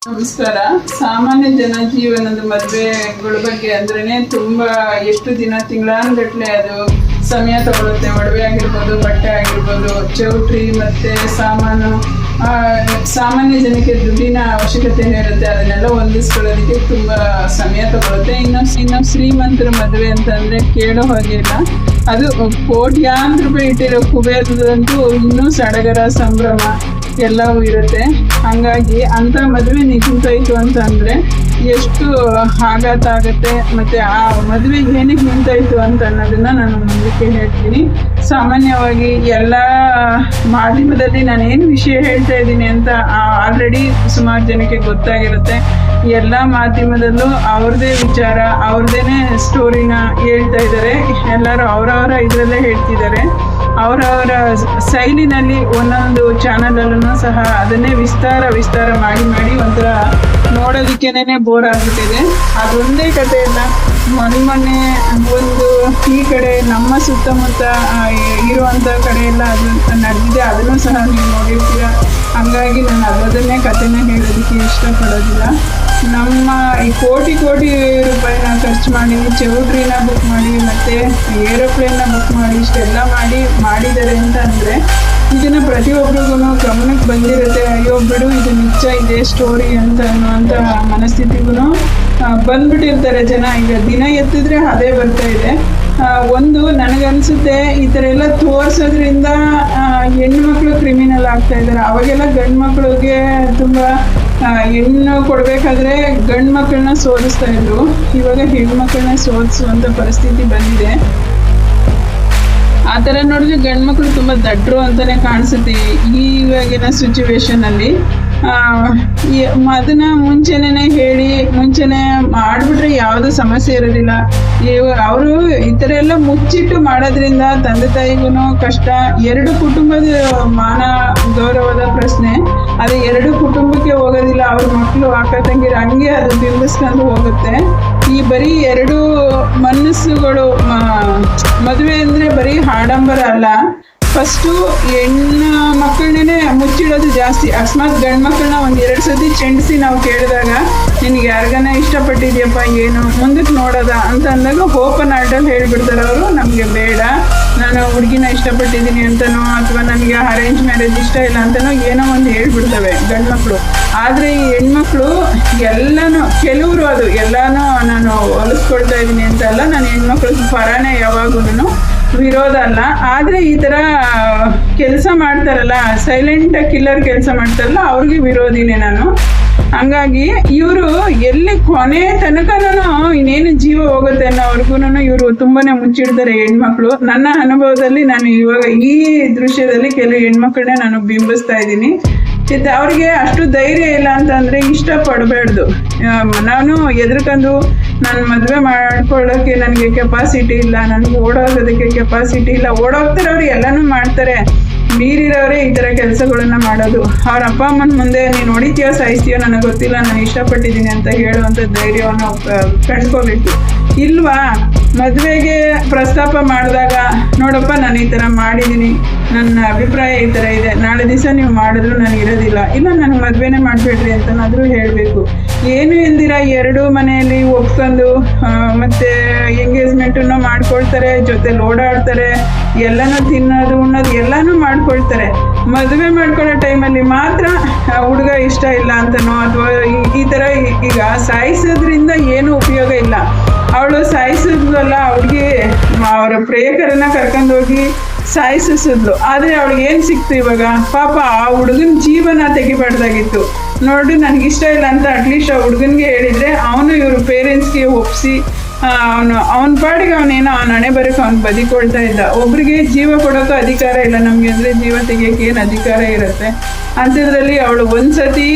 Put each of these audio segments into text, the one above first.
ನಮಸ್ಕಾರ. ಸಾಮಾನ್ಯ ಜನಜೀವನದ ಮದುವೆಗಳ ಬಗ್ಗೆ ಅಂದ್ರೇನೆ ತುಂಬಾ ಎಷ್ಟು ದಿನ ತಿಂಗಳಾನ್ಗಟ್ಲೆ ಅದು ಸಮಯ ತಗೊಳುತ್ತೆ. ಒಡವೆ ಆಗಿರ್ಬೋದು, ಬಟ್ಟೆ ಆಗಿರ್ಬೋದು, ಚೌಟ್ರಿ ಮತ್ತೆ ಸಾಮಾನು. ಸಾಮಾನ್ಯ ಜನಕ್ಕೆ ದುಡ್ಡಿನ ಅವಶ್ಯಕತೆ ಇರುತ್ತೆ, ಅದನ್ನೆಲ್ಲ ಹೊಂದಿಸ್ಕೊಳ್ಳೋದಕ್ಕೆ ತುಂಬಾ ಸಮಯ ತಗೊಳುತ್ತೆ. ಇನ್ನು ಶ್ರೀಮಂತರ ಮದುವೆ ಅಂತಂದ್ರೆ ಕೇಳೋ ಹಾಗೆ ಇಲ್ಲ. ಅದು ಕೋಟ್ಯಾಂತರ ರೂಪಾಯಿ ಇಟ್ಟಿರೋ ಕುಬೇರದಂತೂ ಇನ್ನೂ ಸಡಗರ ಸಂಭ್ರಮ ಎಲ್ಲವೂ ಇರುತ್ತೆ. ಹಾಗಾಗಿ ಅಂಥ ಮದುವೆ ನಿಂತೋಯ್ತು ಅಂತಂದರೆ ಎಷ್ಟು ಆಘಾತ ಆಗುತ್ತೆ, ಮತ್ತು ಆ ಮದುವೆ ಏನಕ್ಕೆ ನಿಂತೋಯ್ತು ಅಂತ ಅನ್ನೋದನ್ನು ನಾನು ಮುಂದಕ್ಕೆ ಹೇಳ್ತೀನಿ. ಸಾಮಾನ್ಯವಾಗಿ ಎಲ್ಲ ಮಾಧ್ಯಮದಲ್ಲಿ ನಾನೇನು ವಿಷಯ ಹೇಳ್ತಾ ಇದ್ದೀನಿ ಅಂತ ಆಲ್ರೆಡಿ ಸುಮಾರು ಜನಕ್ಕೆ ಗೊತ್ತಾಗಿರುತ್ತೆ. ಎಲ್ಲ ಮಾಧ್ಯಮದಲ್ಲೂ ಅವ್ರದ್ದೇ ವಿಚಾರ, ಅವ್ರದ್ದೇ ಸ್ಟೋರಿನ ಹೇಳ್ತಾ ಇದ್ದಾರೆ. ಎಲ್ಲರೂ ಅವರವರ ಇದರಲ್ಲೇ ಹೇಳ್ತಿದ್ದಾರೆ. ಅವರವರ ಶೈಲಿನಲ್ಲಿ ಒಂದೊಂದು ಚಾನಲಲ್ಲೂ ಸಹ ಅದನ್ನೇ ವಿಸ್ತಾರ ಮಾಡಿ ಒಂಥರ ನೋಡೋದಕ್ಕೇನೆ ಬೋರ್ ಆಗಿಬಿಟ್ಟಿದೆ. ಅದೊಂದೇ ಕಥೆ ಇಲ್ಲ. ಮೊನ್ನೆ ಒಂದು ಈ ಕಡೆ ನಮ್ಮ ಸುತ್ತಮುತ್ತ ಇರುವಂಥ ಕಡೆ ಎಲ್ಲ ಅದು ನಡೆದಿದೆ, ಅದನ್ನು ಸಹ ನೀವು ನೋಡಿರ್ತೀರ. ಹಾಗಾಗಿ ನಾನು ಅದನ್ನೇ ಕಥೆನ ಹೇಳೋದಕ್ಕೆ ಇಷ್ಟಪಡೋದಿಲ್ಲ. ನಮ್ಮ ಈ ಕೋಟಿ ರೂಪಾಯಿನ ಖರ್ಚು ಮಾಡಿ ಚೌಟ್ರಿನ ಬುಕ್ ಮಾಡಿ ಮತ್ತು ಏರೋಪ್ಲೇನ್ನ ಬುಕ್ ಮಾಡಿ ಇಷ್ಟೆಲ್ಲ ಮಾಡಿದ್ದಾರೆ ಅಂತ ಅಂದರೆ ಇದನ್ನು ಪ್ರತಿಯೊಬ್ಬರಿಗೂ ಗಮನಕ್ಕೆ ಬಂದಿರುತ್ತೆ. ಅಯ್ಯೋ ಬಿಡು, ಇದು ನಿಜ ಇದೆ ಸ್ಟೋರಿ ಅಂತ ಅನ್ನುವಂಥ ಮನಸ್ಥಿತಿಗೂ ಬಂದ್ಬಿಟ್ಟಿರ್ತಾರೆ ಜನ. ಈಗ ದಿನ ಎತ್ತಿದ್ರೆ ಅದೇ ಬರ್ತಾ ಇದೆ. ಒಂದು ನನಗನ್ಸುತ್ತೆ, ಈ ಥರ ಎಲ್ಲ ತೋರಿಸೋದ್ರಿಂದ ಹೆಣ್ಮಕ್ಳು ಕ್ರಿಮಿನಲ್ ಆಗ್ತಾ ಇದ್ದಾರೆ. ಅವಾಗೆಲ್ಲ ಗಂಡು ಮಕ್ಳಿಗೆ ತುಂಬ ಹೆಣ್ಣು ಕೊಡಬೇಕಾದ್ರೆ ಗಂಡು ಮಕ್ಕಳನ್ನ ಸೋಲಿಸ್ತಾ ಇದ್ರು. ಇವಾಗ ಹೆಣ್ಮಕ್ಳನ್ನ ಸೋಲಿಸುವಂಥ ಪರಿಸ್ಥಿತಿ ಬಂದಿದೆ. ಆ ಥರ ನೋಡಿದ್ರೆ ಗಂಡು ಮಕ್ಕಳು ತುಂಬ ದಡ್ರು ಅಂತಲೇ ಕಾಣಿಸುತ್ತೆ ಇವಾಗಿನ ಸಿಚುವೇಶನಲ್ಲಿ. ಅದನ್ನು ಮುಂಚೆನೇ ಮಾಡಿಬಿಟ್ರೆ ಯಾವುದೂ ಸಮಸ್ಯೆ ಇರೋದಿಲ್ಲ. ಅವರು ಈ ಥರ ಎಲ್ಲ ಮುಚ್ಚಿಟ್ಟು ಮಾಡೋದ್ರಿಂದ ತಂದೆ ತಾಯಿಗೂ ಕಷ್ಟ. ಎರಡು ಕುಟುಂಬದ ಮಾನ ಗೌರವದ ಪ್ರಶ್ನೆ, ಅದು ಎರಡು ಕುಟುಂಬಕ್ಕೆ ಹೋಗೋದಿಲ್ಲ. ಅವ್ರ ಮಕ್ಕಳು ಅಕ್ಕ ತಂಗಿರ ಹಂಗೆ ಅದು ಬಿಂಬಿಸ್ಕೊಂಡು ಹೋಗುತ್ತೆ. ಈ ಬರೀ ಎರಡು ಮನಸ್ಸುಗಳು. ಮದುವೆ ಅಂದರೆ ಬರೀ ಆಡಂಬರ ಅಲ್ಲ. ಫಸ್ಟು ಹೆಣ್ಣು ಮಕ್ಕಳನ್ನೇ ಮುಚ್ಚಿಡೋದು ಜಾಸ್ತಿ. ಅಕಸ್ಮಾತ್ ಗಂಡು ಮಕ್ಕಳನ್ನ ಒಂದೆರಡು ಸತಿ ಚೆಂಡಿಸಿ ನಾವು ಕೇಳಿದಾಗ, ನಿನಗೆ ಯಾರಿಗಾನ ಇಷ್ಟಪಟ್ಟಿದ್ಯಪ್ಪ, ಏನು ಮುಂದಕ್ಕೆ ನೋಡೋದ ಅಂತ ಅಂದಾಗ ಓಪನ್ ಆರ್ಡಲ್ಲಿ ಹೇಳಿಬಿಡ್ತಾರೆ ಅವರು, ನಮಗೆ ಬೇಡ, ನಾನು ಹುಡುಗಿನ ಇಷ್ಟಪಟ್ಟಿದ್ದೀನಿ ಅಂತನೋ ಅಥವಾ ನನಗೆ ಅರೇಂಜ್ ಮ್ಯಾರೇಜ್ ಇಷ್ಟ ಇಲ್ಲ ಅಂತನೋ ಏನೋ ಒಂದು ಹೇಳ್ಬಿಡ್ತವೆ ಗಂಡು ಮಕ್ಕಳು. ಆದರೆ ಈ ಹೆಣ್ಮಕ್ಳು ಎಲ್ಲನೂ, ಕೆಲವರು ಅದು ಎಲ್ಲನೂ ನಾನು ಹೊಲಿಸ್ಕೊಳ್ತಾ ಇದ್ದೀನಿ ಅಂತ ಅಲ್ಲ, ನಾನು ಹೆಣ್ಮಕ್ಳು ಪರನೇ ಯಾವಾಗೂ ವಿರೋಧ ಅಲ್ಲ. ಆದರೆ ಈ ಥರ ಕೆಲಸ ಮಾಡ್ತಾರಲ್ಲ, ಸೈಲೆಂಟಾಗಿ ಕಿಲ್ಲರ್ ಕೆಲಸ ಮಾಡ್ತಾರಲ್ಲ, ಅವ್ರಿಗೆ ವಿರೋಧಿನೇ ನಾನು. ಹಂಗಾಗಿ ಇವರು ಎಲ್ಲಿ ಕೊನೆ ತನಕನೂ ಇನ್ನೇನು ಜೀವ ಹೋಗುತ್ತೆ ಅನ್ನೋವರೆಗೂ ಇವರು ತುಂಬಾ ಮುಚ್ಚಿಡ್ತಾರೆ ಹೆಣ್ಮಕ್ಳು. ನನ್ನ ಅನುಭವದಲ್ಲಿ ನಾನು ಇವಾಗ ಈ ದೃಶ್ಯದಲ್ಲಿ ಕೆಲವು ಹೆಣ್ಮಕ್ಳನ್ನೇ ನಾನು ಬಿಂಬಿಸ್ತಾ ಇದ್ದೀನಿ. ಅವ್ರಿಗೆ ಅಷ್ಟು ಧೈರ್ಯ ಇಲ್ಲ ಅಂತಂದರೆ ಇಷ್ಟಪಡಬೇಡ್ದು. ನಾನು ಎದ್ರಕಂದು ನಾನು ಮದುವೆ ಮಾಡ್ಕೊಳ್ಳೋಕ್ಕೆ ನನಗೆ ಕೆಪಾಸಿಟಿ ಇಲ್ಲ, ನನಗೆ ಓಡೋಗೋದಕ್ಕೆ ಕೆಪಾಸಿಟಿ ಇಲ್ಲ. ಓಡೋಗ್ತಾರೆ ಅವ್ರು, ಎಲ್ಲನೂ ಮಾಡ್ತಾರೆ. ಮೀರಿರೋರೇ ಈ ಥರ ಕೆಲಸಗಳನ್ನ ಮಾಡೋದು. ಅವ್ರ ಅಪ್ಪ ಅಮ್ಮನ ಮುಂದೆ ನೀನು ಹೊಡಿತೀಯೋ ಸಾಯಿಸ್ತೀಯೋ ನನಗೆ ಗೊತ್ತಿಲ್ಲ, ನಾನು ಇಷ್ಟಪಟ್ಟಿದ್ದೀನಿ ಅಂತ ಹೇಳುವಂಥ ಧೈರ್ಯವನ್ನು ಕಳ್ಸ್ಕೋಬೇಕು. ಇಲ್ವಾ, ಮದುವೆಗೆ ಪ್ರಸ್ತಾಪ ಮಾಡಿದಾಗ ನೋಡಪ್ಪ ನಾನು ಈ ಥರ ಮಾಡಿದ್ದೀನಿ, ನನ್ನ ಅಭಿಪ್ರಾಯ ಈ ಥರ ಇದೆ, ನಾಳೆ ದಿವಸ ನೀವು ಮಾಡಿದ್ರು ನನಗಿರೋದಿಲ್ಲ, ಇಲ್ಲ ನನಗೆ ಮದುವೆನೇ ಮಾಡಿಬಿಡ್ರಿ ಅಂತನಾದರೂ ಹೇಳಬೇಕು. ಏನು ಎಂದಿರ ಎರಡು ಮನೆಯಲ್ಲಿ ಒಪ್ಕೊಂಡು ಮತ್ತು ಎಂಗೇಜ್ಮೆಂಟನ್ನು ಮಾಡ್ಕೊಳ್ತಾರೆ, ಜೊತೆಲಿ ಓಡಾಡ್ತಾರೆ, ಎಲ್ಲನೂ ತಿನ್ನೋದು ಉಣ್ಣೋದು ಎಲ್ಲನೂ ಮಾಡ್ಕೊಳ್ತಾರೆ. ಮದುವೆ ಮಾಡ್ಕೊಳ್ಳೋ ಟೈಮಲ್ಲಿ ಮಾತ್ರ ಹುಡುಗ ಇಷ್ಟ ಇಲ್ಲ ಅಂತನೋ ಅಥವಾ ಈ ಥರ ಈಗ ಸಾಯಿಸೋದ್ರಿಂದ ಏನೂ ಉಪಯೋಗ ಇಲ್ಲ. ಅವಳು ಸಾಯಿಸಿದ್ಲಲ್ಲ, ಹುಡುಗಿ ಅವರ ಪ್ರೇಯಕರನ್ನ ಕರ್ಕೊಂಡೋಗಿ ಸಾಯಿಸಿಸಿದ್ಲು. ಆದರೆ ಅವಳಿಗೆ ಏನು ಸಿಕ್ತು ಇವಾಗ? ಪಾಪ ಆ ಹುಡುಗನ ಜೀವನ ತೆಗಿಬಾರ್ದಾಗಿತ್ತು. ನೋಡಿ ನನಗಿಷ್ಟ ಇಲ್ಲ ಅಂತ ಅಟ್ಲೀಸ್ಟ್ ಆ ಹುಡುಗನಿಗೆ ಹೇಳಿದರೆ ಅವನು ಇವರು ಪೇರೆಂಟ್ಸ್ಗೆ ಒಪ್ಪಿಸಿ ಅವನ ಪಾಡಿಗೆ ಅವನೇನೋ ಅವನ ಹಣೆ ಬರೋಕೆ ಅವ್ನು ಬದಿಕೊಳ್ತಾ ಇದ್ದ. ಒಬ್ರಿಗೆ ಜೀವ ಕೊಡೋಕ್ಕೂ ಅಧಿಕಾರ ಇಲ್ಲ ನಮಗೆ, ಅಂದರೆ ಜೀವ ತೆಗಿಯೋಕ್ಕೆ ಏನು ಅಧಿಕಾರ ಇರುತ್ತೆ? ಅಂಥದ್ರಲ್ಲಿ ಅವಳು ಒಂದ್ಸತಿ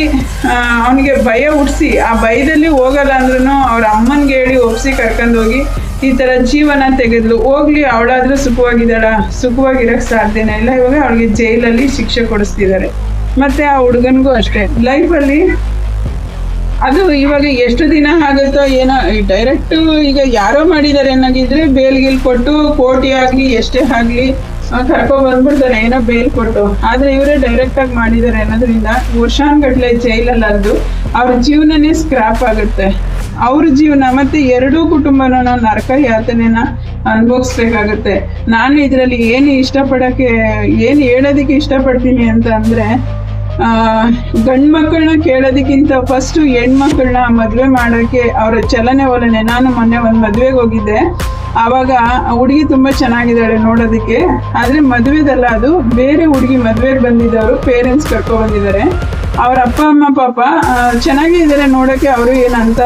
ಅವನಿಗೆ ಭಯ ಹುಟ್ಟಿಸಿ, ಆ ಭಯದಲ್ಲಿ ಹೋಗಲ್ಲ ಅಂದ್ರೂ ಅವ್ರ ಅಮ್ಮನಿಗೆ ಹೇಳಿ ಒಪ್ಪಿಸಿ ಕರ್ಕೊಂಡೋಗಿ ಈ ಥರ ಜೀವನ ತೆಗೆದ್ಲು. ಹೋಗ್ಲಿ, ಅವಳಾದರೂ ಸುಖವಾಗಿರೋಕ್ಕೆ ಸಾಧ್ಯನೇ ಇಲ್ಲ. ಇವಾಗ ಅವಳಿಗೆ ಜೈಲಲ್ಲಿ ಶಿಕ್ಷೆ ಕೊಡಿಸ್ತಿದ್ದಾರೆ. ಮತ್ತು ಆ ಹುಡುಗನಿಗೂ ಅಷ್ಟೇ ಲೈಫಲ್ಲಿ ಅದು ಇವಾಗ ಎಷ್ಟು ದಿನ ಆಗುತ್ತೋ ಏನೋ. ಡೈರೆಕ್ಟು ಈಗ ಯಾರೋ ಮಾಡಿದ್ದಾರೆ ಅನ್ನೋದಿದ್ರೆ ಬೇಲ್ಗಿಲ್ ಕೊಟ್ಟು ಕೋಟಿ ಆಗಲಿ ಎಷ್ಟೇ ಆಗಲಿ ಕರ್ಕೊ ಬಂದ್ಬಿಡ್ತಾರೆ ಏನೋ ಬೇಲ್ ಕೊಟ್ಟು. ಆದ್ರೆ ಇವರೇ ಡೈರೆಕ್ಟ್ ಆಗಿ ಮಾಡಿದ್ದಾರೆ ಅನ್ನೋದ್ರಿಂದ ವರ್ಷಾನ್ಗಟ್ಲೆ ಜೈಲಲ್ಲಿ ಅರ್ದು ಅವ್ರ ಜೀವನನೇ ಸ್ಕ್ರಾಪ್ ಆಗುತ್ತೆ. ಅವ್ರ ಜೀವನ ಮತ್ತೆ ಎರಡೂ ಕುಟುಂಬನ ನರಕ ಯಾತನೆನ ಅನುಭವಿಸ್ಬೇಕಾಗತ್ತೆ. ನಾನು ಇದರಲ್ಲಿ ಏನು ಹೇಳೋದಕ್ಕೆ ಇಷ್ಟಪಡ್ತೀನಿ ಅಂತ ಅಂದ್ರೆ, ಗಂಡು ಮಕ್ಕಳನ್ನ ಕೇಳೋದಕ್ಕಿಂತ ಫಸ್ಟ್ ಹೆಣ್ಮಕ್ಳನ್ನ ಮದುವೆ ಮಾಡೋಕ್ಕೆ ಅವರ ಚಲನೆ ಒಲನೆ. ನಾನು ಮೊನ್ನೆ ಒಂದು ಮದುವೆಗೆ ಹೋಗಿದ್ದೆ. ಆವಾಗ ಹುಡುಗಿ ತುಂಬ ಚೆನ್ನಾಗಿದ್ದಾಳೆ ನೋಡೋದಕ್ಕೆ. ಆದರೆ ಮದುವೆದಲ್ಲ, ಅದು ಬೇರೆ ಹುಡುಗಿ ಮದುವೆಗೆ ಬಂದಿದ್ದವರು ಪೇರೆಂಟ್ಸ್ ಕರ್ಕೊ ಬಂದಿದ್ದಾರೆ. ಅವ್ರ ಅಪ್ಪ ಅಮ್ಮ ಪಾಪ ಚೆನ್ನಾಗೇ ಇದ್ದಾರೆ ನೋಡೋಕ್ಕೆ. ಅವರು ಏನಂತ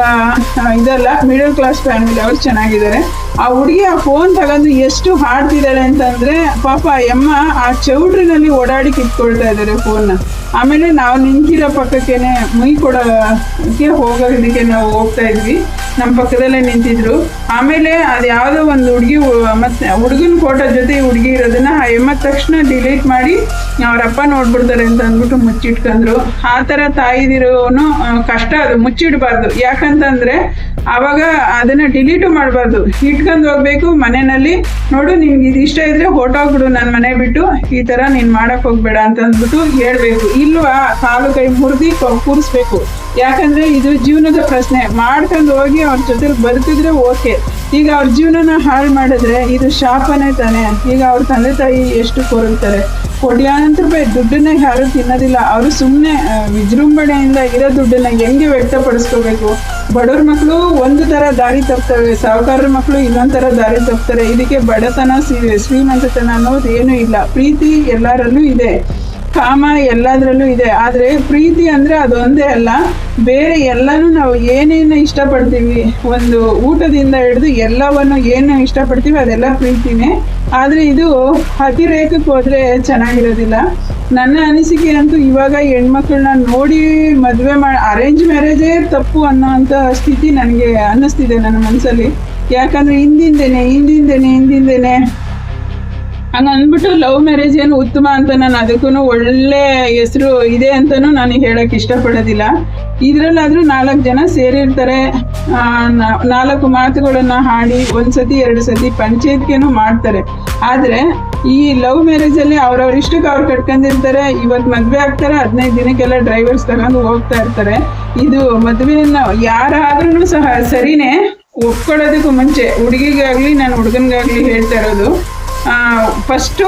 ಇದಲ್ಲ, ಮಿಡಲ್ ಕ್ಲಾಸ್ ಫ್ಯಾಮಿಲಿ, ಅವ್ರು ಚೆನ್ನಾಗಿದ್ದಾರೆ. ಆ ಹುಡುಗಿ ಆ ಫೋನ್ ತಗೊಂಡು ಎಷ್ಟು ಹಾಡ್ತಿದ್ದಾಳೆ ಅಂತಂದರೆ ಪಾಪ ಅಮ್ಮ ಆ ಚೌಟ್ರಿನಲ್ಲಿ ಓಡಾಡಿ ಕಿತ್ಕೊಳ್ತಾ ಇದ್ದಾರೆ ಫೋನ್ನ. ಆಮೇಲೆ ನಾವು ನಿಂತಿರೋ ಪಕ್ಕಕ್ಕೇನೆ ಮೈ ಕೊಡೋಕ್ಕೆ ಹೋಗೋದಕ್ಕೆ ನಾವು ಹೋಗ್ತಾ ಇದ್ವಿ, ನಮ್ಮ ಪಕ್ಕದಲ್ಲೇ ನಿಂತಿದ್ರು. ಆಮೇಲೆ ಅದು ಯಾವುದೋ ಒಂದು ಹುಡುಗಿ ಮತ್ತೆ ಹುಡುಗನ ಫೋಟೋ ಜೊತೆ ಹುಡುಗಿ ಇರೋದನ್ನ ಆ ಎಮ್ಮ ತಕ್ಷಣ ಡಿಲೀಟ್ ಮಾಡಿ ಅವರಪ್ಪ ನೋಡ್ಬಿಡ್ತಾರೆ ಅಂತ ಅಂದ್ಬಿಟ್ಟು ಮುಚ್ಚಿಟ್ಕೊಂಡ್ರು. ಆ ಥರ ತಾಯಿದಿರೋನು ಕಷ್ಟ, ಅದು ಮುಚ್ಚಿಡಬಾರ್ದು. ಯಾಕಂತಂದ್ರೆ ಆವಾಗ ಅದನ್ನ ಡಿಲೀಟು ಮಾಡಬಾರ್ದು, ಇಟ್ಕೊಂಡು ಹೋಗ್ಬೇಕು ಮನೆಯಲ್ಲಿ. ನೋಡು, ನಿನ್ಗೆ ಇದು ಇಷ್ಟ ಇದ್ರೆ ಹೊರ್ಟೋಗ್ಬಿಡು ನನ್ನ ಮನೆ ಬಿಟ್ಟು, ಈ ಥರ ನೀನು ಮಾಡಕ್ ಹೋಗ್ಬೇಡ ಅಂತ ಅಂದ್ಬಿಟ್ಟು ಹೇಳ್ಬೇಕು. ಇಲ್ವಾ ಕಾಲು ಕೈ ಮುರಿದು ಕೂರಿಸ್ಬೇಕು. ಯಾಕಂದ್ರೆ ಇದು ಜೀವನದ ಪ್ರಶ್ನೆ. ಮಾಡ್ಕೊಂಡು ಹೋಗಿ ಅವ್ರ ಜೊತೆ ಬದುಕಿದ್ರೆ ಓಕೆ. ಈಗ ಅವ್ರ ಜೀವನನ ಹಾಳು ಮಾಡಿದ್ರೆ ಇದು ಶಾಪನೇ ತಾನೆ. ಈಗ ಅವ್ರ ತಂದೆ ತಾಯಿ ಎಷ್ಟು ಕೊರಗ್ತಾರೆ. ಕೋಟ್ಯಾಂತರ ರೂಪಾಯಿ ದುಡ್ಡನ್ನ ಯಾರು ತಿನ್ನೋದಿಲ್ಲ. ಅವರು ಸುಮ್ಮನೆ ವಿಜೃಂಭಣೆಯಿಂದ ಇರೋ ದುಡ್ಡನ್ನ ಹೆಂಗೆ ವ್ಯಕ್ತಪಡಿಸ್ಕೋಬೇಕು. ಬಡವ್ರ ಮಕ್ಕಳು ಒಂದು ಥರ ದಾರಿ ತಪ್ತವೆ, ಸಾಹುಕಾರರ ಮಕ್ಕಳು ಇನ್ನೊಂದು ಥರ ದಾರಿ ತಪ್ತಾರೆ. ಇದಕ್ಕೆ ಬಡತನ ಶ್ರೀಮಂತತನ ಅನ್ನೋದು ಏನೂ ಇಲ್ಲ. ಪ್ರೀತಿ ಎಲ್ಲರಲ್ಲೂ ಇದೆ, ಕಾಮ ಎಲ್ಲದರಲ್ಲೂ ಇದೆ. ಆದರೆ ಪ್ರೀತಿ ಅಂದರೆ ಅದೊಂದೇ ಅಲ್ಲ, ಬೇರೆ ಎಲ್ಲನೂ ನಾವು ಏನೇನು ಇಷ್ಟಪಡ್ತೀವಿ, ಒಂದು ಊಟದಿಂದ ಹಿಡಿದು ಎಲ್ಲವನ್ನು ಏನು ಇಷ್ಟಪಡ್ತೀವಿ ಅದೆಲ್ಲ ಪ್ರೀತಿನೇ. ಆದರೆ ಇದು ಅತಿರೇಕಕ್ಕೆ ಹೋದರೆ ಚೆನ್ನಾಗಿರೋದಿಲ್ಲ. ನನ್ನ ಅನಿಸಿಕೆ ಅಂತೂ ಇವಾಗ ಹೆಣ್ಮಕ್ಳನ್ನ ನೋಡಿ ಮದುವೆ ಅರೇಂಜ್ ಮ್ಯಾರೇಜೇ ತಪ್ಪು ಅನ್ನೋಂಥ ಸ್ಥಿತಿ ನನಗೆ ಅನ್ನಿಸ್ತಿದೆ ನನ್ನ ಮನಸ್ಸಲ್ಲಿ. ಯಾಕಂದರೆ ಹಿಂದಿಂದೇನೆ ಹಂಗೆ ಅಂದ್ಬಿಟ್ಟು ಲವ್ ಮ್ಯಾರೇಜ್ ಏನು ಉತ್ತಮ ಅಂತ ನಾನು ಅದಕ್ಕೂ ಒಳ್ಳೆ ಹೆಸರು ಇದೆ ಅಂತಲೂ ನಾನು ಹೇಳೋಕ್ಕೆ ಇಷ್ಟಪಡೋದಿಲ್ಲ. ಇದರಲ್ಲಾದರೂ 4 ಜನ ಸೇರಿರ್ತಾರೆ, 4 ಮಾತುಗಳನ್ನು ಹಾಡಿ 1 ಸತಿ 2 ಸತಿ ಪಂಚಾಯತ್ಗೇನು ಮಾಡ್ತಾರೆ. ಆದರೆ ಈ ಲವ್ ಮ್ಯಾರೇಜಲ್ಲಿ ಅವ್ರವ್ರ ಇಷ್ಟಕ್ಕೆ ಅವ್ರು ಕಟ್ಕೊಂಡಿರ್ತಾರೆ. ಇವತ್ತು ಮದುವೆ ಆಗ್ತಾರೆ, 15 ದಿನಕ್ಕೆಲ್ಲ ಡ್ರೈವರ್ಸ್ ತಗೊಂಡು ಹೋಗ್ತಾ ಇರ್ತಾರೆ. ಇದು ಮದುವೆಯನ್ನು ಯಾರಾದ್ರೂ ಸಹ ಸರಿನೇ, ಒಪ್ಕೊಳ್ಳೋದಕ್ಕೂ ಮುಂಚೆ ಹುಡುಗಿಗಾಗಲಿ ನಾನು ಹುಡುಗನಿಗಾಗಲಿ ಹೇಳ್ತಾ ಇರೋದು, ಫಸ್ಟು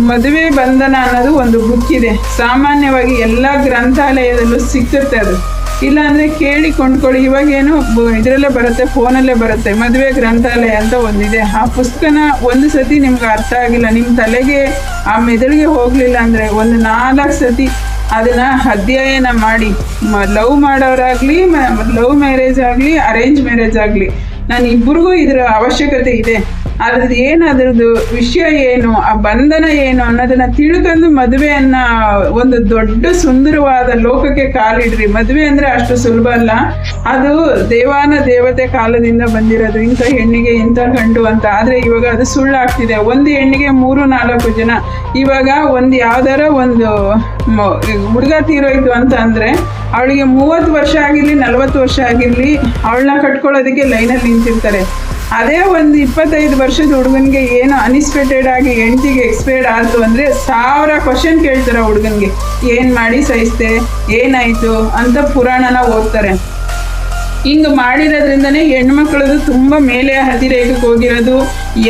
ಮದುವೆ ಬಂಧನ ಅನ್ನೋದು ಒಂದು ಬುಕ್ ಇದೆ. ಸಾಮಾನ್ಯವಾಗಿ ಎಲ್ಲ ಗ್ರಂಥಾಲಯದಲ್ಲೂ ಸಿಕ್ಕುತ್ತೆ ಅದು. ಇಲ್ಲಾಂದರೆ ಕೇಳಿ ಕೊಂಡ್ಕೊಳ್ಳಿ. ಇವಾಗೇನು ಇದರಲ್ಲೇ ಬರುತ್ತೆ, ಫೋನಲ್ಲೇ ಬರುತ್ತೆ, ಮದುವೆ ಗ್ರಂಥಾಲಯ ಅಂತ ಒಂದಿದೆ. ಆ ಪುಸ್ತಕನ ಒಂದು ಸತಿ ನಿಮ್ಗೆ ಅರ್ಥ ಆಗಿಲ್ಲ, ನಿಮ್ಮ ತಲೆಗೆ ಆ ಮೆದುಳಿಗೆ ಹೋಗಲಿಲ್ಲ ಅಂದರೆ ಒಂದು 4 ಸತಿ ಅದನ್ನು ಅಧ್ಯಯನ ಮಾಡಿ. ಲವ್ ಮಾಡೋರಾಗಲಿ, ಲವ್ ಮ್ಯಾರೇಜ್ ಆಗಲಿ, ಅರೇಂಜ್ ಮ್ಯಾರೇಜ್ ಆಗಲಿ, ನಾನು ಇಬ್ಬರಿಗೂ ಇದರ ಅವಶ್ಯಕತೆ ಇದೆ. ಅದ್ರದ್ದು ವಿಷಯ ಏನು, ಆ ಬಂಧನ ಏನು ಅನ್ನೋದನ್ನ ತಿಳ್ಕೊಂಡು ಮದುವೆಯನ್ನ ಒಂದು ದೊಡ್ಡ ಸುಂದರವಾದ ಲೋಕಕ್ಕೆ ಕಾಲಿಡ್ರಿ. ಮದುವೆ ಅಂದ್ರೆ ಅಷ್ಟು ಸುಲಭ ಅಲ್ಲ. ಅದು ದೇವತೆ ಕಾಲದಿಂದ ಬಂದಿರೋದು, ಇಂಥ ಹೆಣ್ಣಿಗೆ ಇಂಥ ಗಂಡು ಅಂತ. ಆದ್ರೆ ಇವಾಗ ಅದು ಸುಳ್ಳಾಗ್ತಿದೆ. ಒಂದು ಹೆಣ್ಣಿಗೆ 3-4 ಜನ. ಇವಾಗ ಯಾವ್ದಾರ ಒಂದು ಹುಡುಗ ತೀರೋಯ್ತು ಅಂತ ಅಂದ್ರೆ ಅವಳಿಗೆ 30 ವರ್ಷ ಆಗಿರ್ಲಿ, 40 ವರ್ಷ ಆಗಿರ್ಲಿ, ಅವಳನ್ನ ಕಟ್ಕೊಳ್ಳೋದಕ್ಕೆ ಲೈನಲ್ಲಿ ನಿಂತಿರ್ತಾರೆ. ಅದೇ ಒಂದು 25 ವರ್ಷದ ಹುಡುಗನಿಗೆ ಏನು ಅನ್ಎಕ್ಸ್ಪೆಕ್ಟೆಡ್ ಆಗಿ ಹೆಂಡತಿಗೆ ಎಕ್ಸ್ಪೈರ್ಡ್ ಆಯ್ತು ಅಂದರೆ 1000 ಕ್ವಶನ್ ಕೇಳ್ತಾರೆ ಹುಡುಗನಿಗೆ. ಏನು ಮಾಡಿ ಸಹಿಸ್ತೆ, ಏನಾಯಿತು ಅಂತ ಪುರಾಣನ ಓದ್ತಾರೆ. ಹಿಂಗೆ ಮಾಡಿರೋದ್ರಿಂದನೇ ಹೆಣ್ಮಕ್ಳದು ತುಂಬ ಮೇಲೆ ಹದಿರೇಖಕ್ಕೆ ಹೋಗಿರೋದು.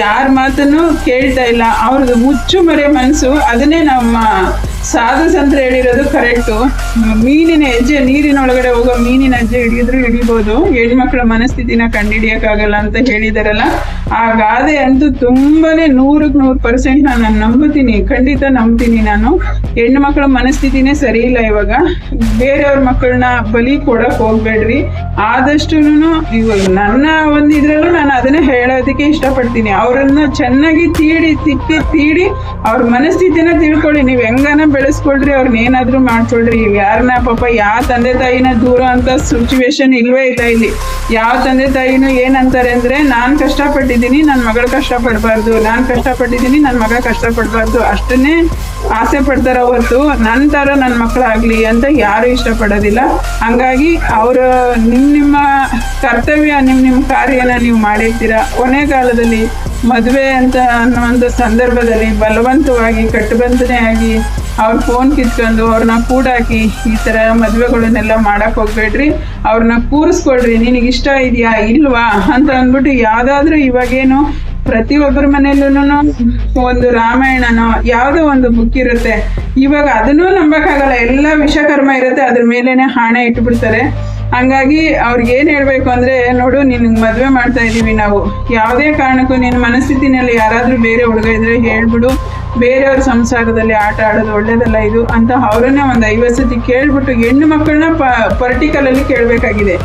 ಯಾರ ಮಾತನ್ನು ಕೇಳ್ತಾ ಇಲ್ಲ. ಅವ್ರದ್ದು ಮುಚ್ಚುಮರೆ ಮನಸ್ಸು. ಅದನ್ನೇ ನಮ್ಮ ಸಾಧು ಸಂತರು ಹೇಳಿರೋದು ಕರೆಕ್ಟು. ಮೀನಿನ ಹೆಜ್ಜೆ, ನೀರಿನೊಳಗಡೆ ಹೋಗೋ ಮೀನಿನ ಹೆಜ್ಜೆ ಹಿಡಿಬೋದು, ಹೆಣ್ಮಕ್ಳ ಮನಸ್ಥಿತಿನ ಕಂಡುಹಿಡಿಯೋಕ್ಕಾಗಲ್ಲ ಅಂತ ಹೇಳಿದಾರಲ್ಲ. ಆ ಗಾದೆ ಅಂತೂ ತುಂಬಾನೇ 100% ನಾನು ನಂಬುತ್ತೀನಿ, ಖಂಡಿತ ನಂಬ್ತೀನಿ. ನಾನು ಹೆಣ್ಮಕ್ಳ ಮನಸ್ಥಿತಿನೇ ಸರಿ ಇಲ್ಲ ಇವಾಗ. ಬೇರೆಯವ್ರ ಮಕ್ಕಳನ್ನ ಬಲಿ ಕೊಡಕ್ ಹೋಗ್ಬೇಡ್ರಿ. ಆದಷ್ಟು ಇವಾಗ ನನ್ನ ಒಂದು ಇದ್ರಲ್ಲೂ ನಾನು ಅದನ್ನೇ ಹೇಳೋದಕ್ಕೆ ಇಷ್ಟಪಡ್ತೀನಿ. ಅವರನ್ನ ಚೆನ್ನಾಗಿ ತೀಡಿ ಅವ್ರ ಮನಸ್ಥಿತಿನ ತಿಳ್ಕೊಳ್ಳಿ. ನೀವು ಹೆಂಗನ ಬೆಳೆಸ್ಕೊಳ್ರಿ, ಅವ್ರನ್ನ ಏನಾದ್ರೂ ಮಾಡ್ಕೊಳ್ರಿ. ಯಾರನ್ನ ಪಾಪ ಯಾವ ತಂದೆ ತಾಯಿನ ದೂರ ಅಂತ ಸಿಚುವೇಶನ್ ಇಲ್ವೇ ಇಲ್ಲ ಇಲ್ಲಿ. ಯಾವ ತಂದೆ ತಾಯಿನೂ ಏನಂತಾರೆ ಅಂದ್ರೆ, ನಾನು ಕಷ್ಟಪಟ್ಟಿದ್ದೀನಿ, ನನ್ನ ಮಗಳು ಕಷ್ಟಪಡಬಾರ್ದು, ನಾನು ಕಷ್ಟಪಟ್ಟಿದ್ದೀನಿ, ನನ್ನ ಮಗ ಕಷ್ಟಪಡಬಾರ್ದು, ಅಷ್ಟನ್ನೇ ಆಸೆ ಪಡ್ತಾರ ಹೊರತು ನನ್ನ ಥರ ನನ್ನ ಮಕ್ಕಳಾಗ್ಲಿ ಅಂತ ಯಾರು ಇಷ್ಟಪಡೋದಿಲ್ಲ. ಹಂಗಾಗಿ ಅವರು ನಿಮ್ಮ ಕರ್ತವ್ಯ, ನಿಮ್ಮ ಕಾರ್ಯನ ನೀವು ಮಾಡಿರ್ತೀರ. ಕೊನೆ ಕಾಲದಲ್ಲಿ ಮದುವೆ ಅಂತ ಅನ್ನುವಂಥ ಸಂದರ್ಭದಲ್ಲಿ ಬಲವಂತವಾಗಿ ಕಟ್ಟುಬಂಧನೆ ಆಗಿ ಅವ್ರ ಫೋನ್ ಕಿತ್ಕೊಂಡು ಅವ್ರನ್ನ ಕೂಡಾಕಿ ಈ ಥರ ಮದುವೆಗಳನ್ನೆಲ್ಲ ಮಾಡಕ್ಕೆ ಹೋಗ್ಬೇಡ್ರಿ. ಅವ್ರನ್ನ ಕೂರಿಸ್ಕೊಳ್ರಿ, ನಿನಗೆ ಇಷ್ಟ ಇದೆಯಾ ಇಲ್ವಾ ಅಂತ ಅಂದ್ಬಿಟ್ಟು ಯಾವುದಾದ್ರೂ ಇವಾಗೇನು ಪ್ರತಿಯೊಬ್ಬರ ಮನೆಯಲ್ಲೂ ಒಂದು ರಾಮಾಯಣನೋ ಯಾವುದೋ ಒಂದು ಬುಕ್ ಇರುತ್ತೆ. ಇವಾಗ ಅದನ್ನೂ ನಂಬಕ್ಕಾಗಲ್ಲ, ಎಲ್ಲ ವಿಷಕರ್ಮ ಇರುತ್ತೆ, ಅದ್ರ ಮೇಲೇನೆ ಹಾಣೆ ಇಟ್ಬಿಡ್ತಾರೆ. ಹಂಗಾಗಿ ಅವ್ರಿಗೆ ಏನು ಹೇಳಬೇಕು ಅಂದರೆ, ನೋಡು ನಿನಗೆ ಮದುವೆ ಮಾಡ್ತಾ ಇದ್ದೀವಿ ನಾವು, ಯಾವುದೇ ಕಾರಣಕ್ಕೂ ನಿನ್ನ ಮನಸ್ಥಿತಿನಲ್ಲಿ ಯಾರಾದರೂ ಬೇರೆ ಹುಡುಗ ಇದ್ದರೆ ಹೇಳ್ಬಿಡು, ಬೇರೆಯವ್ರ ಸಂಸಾರದಲ್ಲಿ ಆಟ ಆಡೋದು ಒಳ್ಳೇದಲ್ಲ ಇದು ಅಂತ ಅವರನ್ನೇ ಒಂದು 50 ಸತಿ ಕೇಳ್ಬಿಟ್ಟು ಹೆಣ್ಣು ಮಕ್ಕಳನ್ನ ಪರ್ಟಿಕಲಲ್ಲಿ ಕೇಳಬೇಕಾಗಿದೆ.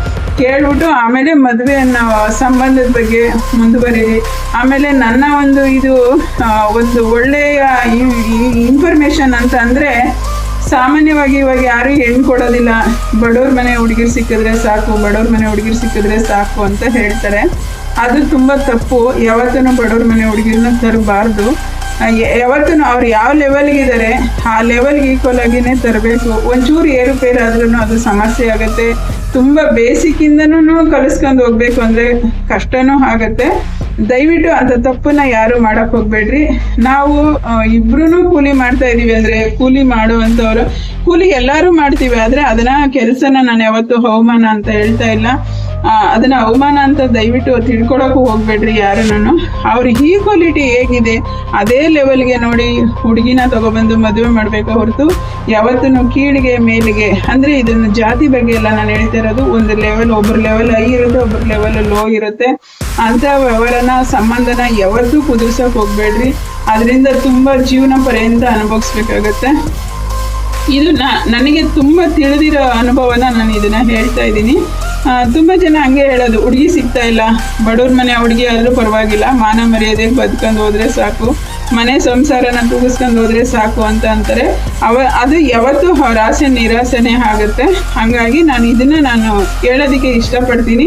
ಕೇಳ್ಬಿಟ್ಟು ಆಮೇಲೆ ಮದುವೆಯನ್ನು ಸಂಬಂಧದ ಬಗ್ಗೆ ಮುಂದುವರಿರಿ. ಆಮೇಲೆ ನನ್ನ ಒಂದು ಒಳ್ಳೆಯ ಇನ್ಫಾರ್ಮೇಷನ್ ಅಂತ ಅಂದರೆ, ಸಾಮಾನ್ಯವಾಗಿ ಇವಾಗ ಯಾರು ಹೆಣ್ಣು ಕೊಡೋದಿಲ್ಲ, ಬಡವ್ರ ಮನೆ ಹುಡುಗಿರು ಸಿಕ್ಕಿದ್ರೆ ಸಾಕು ಅಂತ ಹೇಳ್ತಾರೆ. ಅದು ತುಂಬ ತಪ್ಪು. ಯಾವತ್ತೂ ಬಡವ್ರ ಮನೆ ಹುಡುಗಿರನ್ನ ತರಬಾರ್ದು. ಯಾವತ್ತೂ ಅವ್ರು ಯಾವ ಲೆವೆಲ್ಗಿದ್ದಾರೆ ಆ ಲೆವೆಲ್ಗೆ ಈಕ್ವಲ್ ಆಗಿನೇ ತರಬೇಕು. ಒಂಚೂರು ಏರುಪೇರು ಆದ್ರೂ ಅದು ಸಮಸ್ಯೆ ಆಗುತ್ತೆ. ತುಂಬ ಬೇಸಿಕ್ಕಿಂದನೂ ಕಲಿಸ್ಕೊಂಡು ಹೋಗ್ಬೇಕು ಅಂದರೆ ಕಷ್ಟನೂ ಆಗುತ್ತೆ. ದಯವಿಟ್ಟು ಅಂಥ ತಪ್ಪನ್ನ ಯಾರು ಮಾಡಕ್ಕೆ ಹೋಗ್ಬೇಡ್ರಿ. ನಾವು ಇಬ್ರು ಕೂಲಿ ಮಾಡ್ತಾ ಇದೀವಿ ಅಂದರೆ, ಕೂಲಿ ಮಾಡುವಂಥವ್ರು ಕೂಲಿ ಎಲ್ಲರೂ ಮಾಡ್ತೀವಿ, ಆದರೆ ಅದನ್ನ ಕೆಲಸನ ನಾನು ಯಾವತ್ತೂ ಅವಮಾನ ಅಂತ ಹೇಳ್ತಾ ಇಲ್ಲ. ಅದನ್ನ ಅವಮಾನ ಅಂತ ದಯವಿಟ್ಟು ತಿಳ್ಕೊಳಕ್ಕೂ ಹೋಗ್ಬೇಡ್ರಿ ಯಾರನ್ನು. ಅವ್ರ ಈಕ್ವಾಲಿಟಿ ಹೇಗಿದೆ ಅದೇ ಲೆವೆಲ್ಗೆ ನೋಡಿ ಹುಡುಗಿನ ತಗೊಬಂದು ಮದುವೆ ಮಾಡಬೇಕು ಹೊರತು ಯಾವತ್ತೂ ಕೀಳಿಗೆ ಮೇಲಿಗೆ ಅಂದರೆ, ಇದನ್ನು ಜಾತಿ ಬಗ್ಗೆ ಎಲ್ಲ ನಾನು ಹೇಳ್ತಾ ಇರೋದು. ಒಂದು ಲೆವೆಲ್, ಒಬ್ಬರ ಲೆವೆಲ್ ಹೈ ಇರುತ್ತೆ, ಒಬ್ಬರ ಲೆವೆಲ್ ಲೋ ಇರುತ್ತೆ. ಅಂಥ ವ್ಯವಹಾರನ ಸಂಬಂಧನ ಯಾವತ್ತೂ ಕುದುರ್ಸೋಕೆ ಹೋಗ್ಬೇಡ್ರಿ. ಅದರಿಂದ ತುಂಬ ಜೀವನ ಪರ್ಯಂತ ಅನುಭವಿಸ್ಬೇಕಾಗತ್ತೆ. ಇದು ನನಗೆ ತುಂಬ ತಿಳಿದಿರೋ ಅನುಭವನ ನಾನು ಇದನ್ನು ಹೇಳ್ತಾ ಇದ್ದೀನಿ. ತುಂಬ ಜನ ಹಂಗೆ ಹೇಳೋದು, ಹುಡುಗಿ ಸಿಗ್ತಾ ಇಲ್ಲ, ಬಡವ್ರ ಮನೆ ಹುಡುಗಿ ಆದರೂ ಪರವಾಗಿಲ್ಲ, ಮಾನ ಮರ್ಯಾದೆಗೆ ಬದುಕೊಂಡು ಹೋದರೆ ಸಾಕು, ಮನೆ ಸಂಸಾರನ ತೂಗಿಸ್ಕೊಂಡು ಹೋದರೆ ಸಾಕು ಅಂತ ಅಂತಾರೆ. ಅದು ಯಾವತ್ತೂ ಅವ್ರ ಆಸೆ ನಿರಾಸೆನೇ ಆಗುತ್ತೆ. ಹಾಗಾಗಿ ನಾನು ಹೇಳೋದಕ್ಕೆ ಇಷ್ಟಪಡ್ತೀನಿ.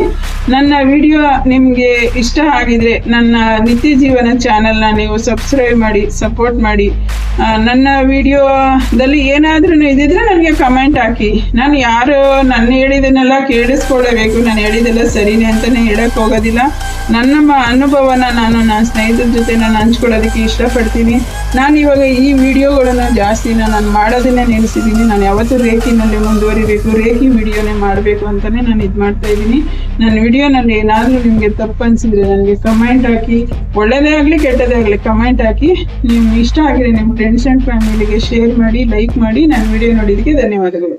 ನನ್ನ ವಿಡಿಯೋ ನಿಮಗೆ ಇಷ್ಟ ಆಗಿದ್ರೆ ನನ್ನ ನಿತ್ಯ ಜೀವನ ಚಾನಲ್ನ ನೀವು ಸಬ್ಸ್ಕ್ರೈಬ್ ಮಾಡಿ, ಸಪೋರ್ಟ್ ಮಾಡಿ. ನನ್ನ ವಿಡಿಯೋದಲ್ಲಿ ಏನಾದ್ರೂ ಇದ್ದಿದ್ರೆ ನನಗೆ ಕಮೆಂಟ್ ಹಾಕಿ. ನಾನು ನನ್ನ ಹೇಳಿದನ್ನೆಲ್ಲ ಕೇಳಿಸ್ಕೊಳ್ಳಬೇಕು, ನಾನು ಹೇಳಿದೆಲ್ಲ ಸರಿನೇ ಅಂತಲೇ ಹೇಳಕ್ಕೆ ಹೋಗೋದಿಲ್ಲ. ನನ್ನ ಅನುಭವನ ನನ್ನ ಸ್ನೇಹಿತರ ಜೊತೆ ನಾನು ಹಂಚ್ಕೊಳ್ಳೋದಕ್ಕೆ ಇಷ್ಟಪಡ್ತೀನಿ. ನಾನು ಇವಾಗ ಈ ವಿಡಿಯೋಗಳನ್ನು ಜಾಸ್ತಿ ನಾನು ಮಾಡೋದನ್ನೇ ನಿಲ್ಲಿಸಿದ್ದೀನಿ. ನಾನು ಯಾವತ್ತೂ ರೇಖಿನಲ್ಲಿ ಮುಂದುವರಿಬೇಕು, ರೇಖಿ ವಿಡಿಯೋನೇ ಮಾಡಬೇಕು ಅಂತಲೇ ನಾನು ಇದು ಮಾಡ್ತಾ ಇದ್ದೀನಿ. ನನ್ನ ವಿಡಿಯೋನಲ್ಲಿ ಏನಾದರೂ ನಿಮಗೆ ತಪ್ಪು ಅನಿಸಿದ್ರೆ ನನಗೆ ಕಮೆಂಟ್ ಹಾಕಿ, ಒಳ್ಳೆಯದೇ ಆಗಲಿ ಕೆಟ್ಟದೇ ಆಗಲಿ ಕಮೆಂಟ್ ಹಾಕಿ. ನಿಮ್ಗೆ ಇಷ್ಟ ಆಗಿದ್ರೆ ನಿಮ್ಮ ಫ್ರೆಂಡ್ಸ್ ಆ್ಯಂಡ್ ಫ್ಯಾಮಿಲಿಗೆ ಶೇರ್ ಮಾಡಿ, ಲೈಕ್ ಮಾಡಿ. ನನ್ನ ವಿಡಿಯೋ ನೋಡಿದ್ದಕ್ಕೆ ಧನ್ಯವಾದಗಳು.